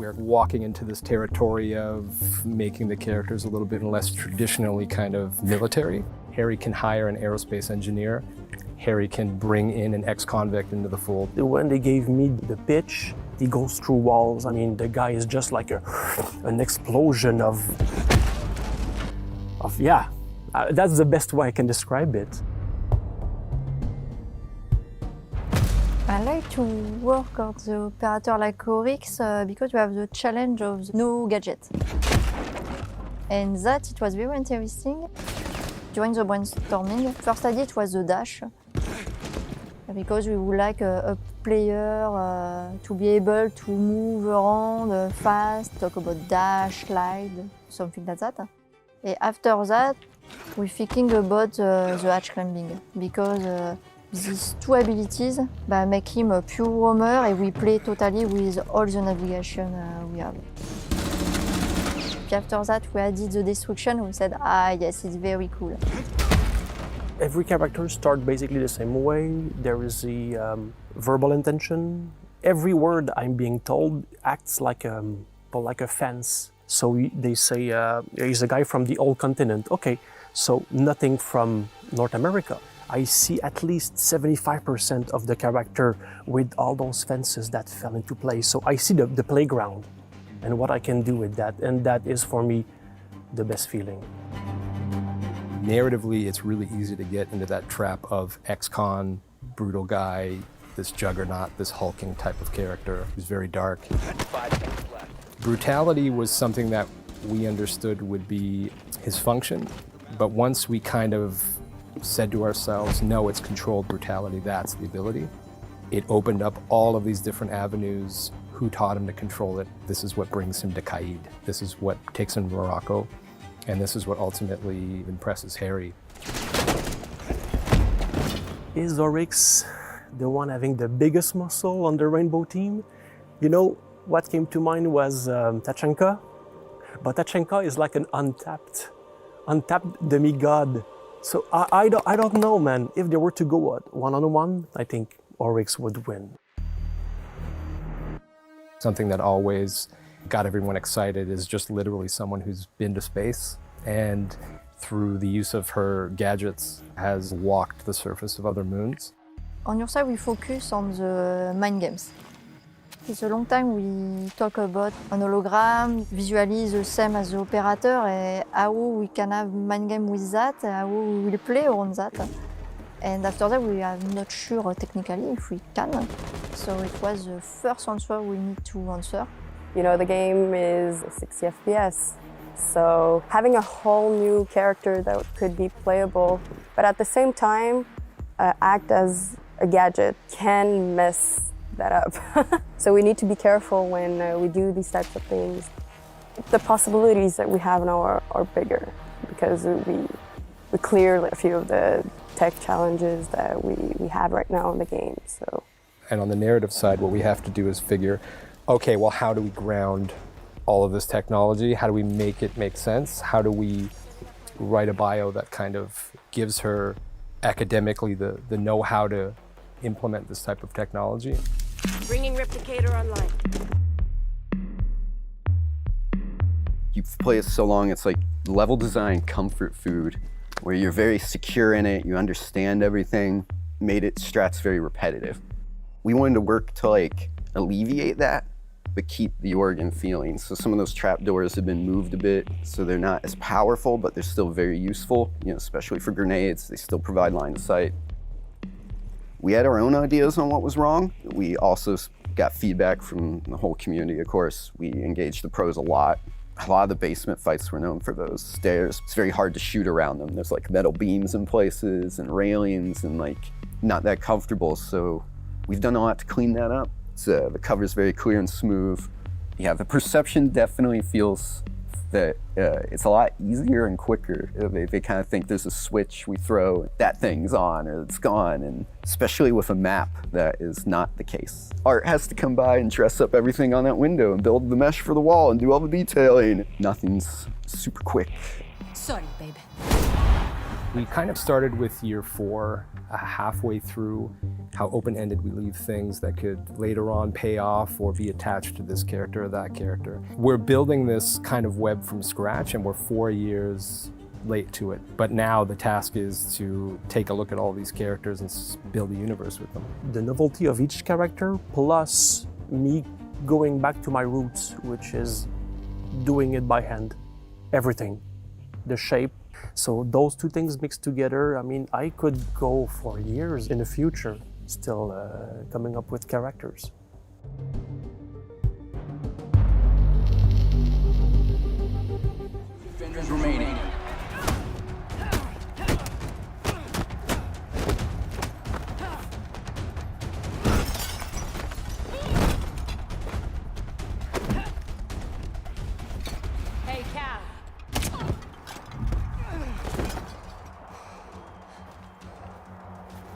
we're walking into this territory of making the characters a little bit less traditionally kind of military. Harry can hire an aerospace engineer. Harry can bring in an ex-convict into the fold. When they gave me the pitch, he goes through walls. I mean, the guy is just like an explosion of yeah. That's the best way I can describe it. I like to work on the operator like Oryx because we have the challenge of the no gadget. And that, it was very interesting. During the brainstorming, first idea it was the dash. Because we would like a player to be able to move around fast, talk about dash, slide, something like that. And after that, we're thinking about the hatch climbing because these two abilities make him a pure roamer and we play totally with all the navigation we have. After that, we added the destruction and we said, yes, it's very cool. Every character starts basically the same way. There is the verbal intention. Every word I'm being told acts like a fence. So they say, he's a guy from the old continent. Okay, so nothing from North America. I see at least 75% of the character with all those fences that fell into place. So I see the playground and what I can do with that. And that is, for me, the best feeling. Narratively, it's really easy to get into that trap of ex-con, brutal guy, this juggernaut, this hulking type of character who's very dark. Brutality was something that we understood would be his function, but once we kind of said to ourselves, no, it's controlled brutality, that's the ability, it opened up all of these different avenues. Who taught him to control it? This is what brings him to Caid. This is what takes him to Morocco. And this is what ultimately impresses Harry. Is Oryx the one having the biggest muscle on the Rainbow team? You know, what came to mind was Tachanka. But Tachanka is like an untapped demigod. So I don't know, man. If they were to go one-on-one, I think Oryx would win. Something that always got everyone excited is just literally someone who's been to space and through the use of her gadgets has walked the surface of other moons. On your side, we focus on the mind games. It's a long time we talk about an hologram, visually the same as the operator, and how we can have mind game with that, how we will play on that. And after that, we are not sure technically if we can. So it was the first answer we need to answer. You know, the game is 60 FPS, so having a whole new character that could be playable, but at the same time, act as a gadget can mess that up. So we need to be careful when we do these types of things. The possibilities that we have now are bigger because we cleared a few of the tech challenges that we have right now in the game. So. And on the narrative side, what we have to do is figure, okay, well, how do we ground all of this technology? How do we make it make sense? How do we write a bio that kind of gives her academically the know-how to implement this type of technology? Bringing Replicator online. You've played it so long, it's like level design comfort food, where you're very secure in it, you understand everything, made it strats very repetitive. We wanted to work to like alleviate that, but keep the organ feeling. So some of those trapdoors have been moved a bit, so they're not as powerful, but they're still very useful, you know, especially for grenades, they still provide line of sight. We had our own ideas on what was wrong. We also got feedback from the whole community, of course. We engaged the pros a lot. A lot of the basement fights were known for those stairs. It's very hard to shoot around them. There's like metal beams in places and railings and like not that comfortable. So we've done a lot to clean that up. The cover's very clear and smooth. Yeah, the perception definitely feels that it's a lot easier and quicker. They kind of think there's a switch we throw, that thing's on or it's gone, and especially with a map, that is not the case. Art has to come by and dress up everything on that window and build the mesh for the wall and do all the detailing. Nothing's super quick. Sorry, babe. We kind of started with year 4, halfway through, how open-ended we leave things that could later on pay off or be attached to this character or that character. We're building this kind of web from scratch, and we're 4 years late to it. But now the task is to take a look at all these characters and build a universe with them. The novelty of each character plus me going back to my roots, which is doing it by hand. Everything. The shape. So those two things mixed together, I mean, I could go for years in the future still coming up with characters.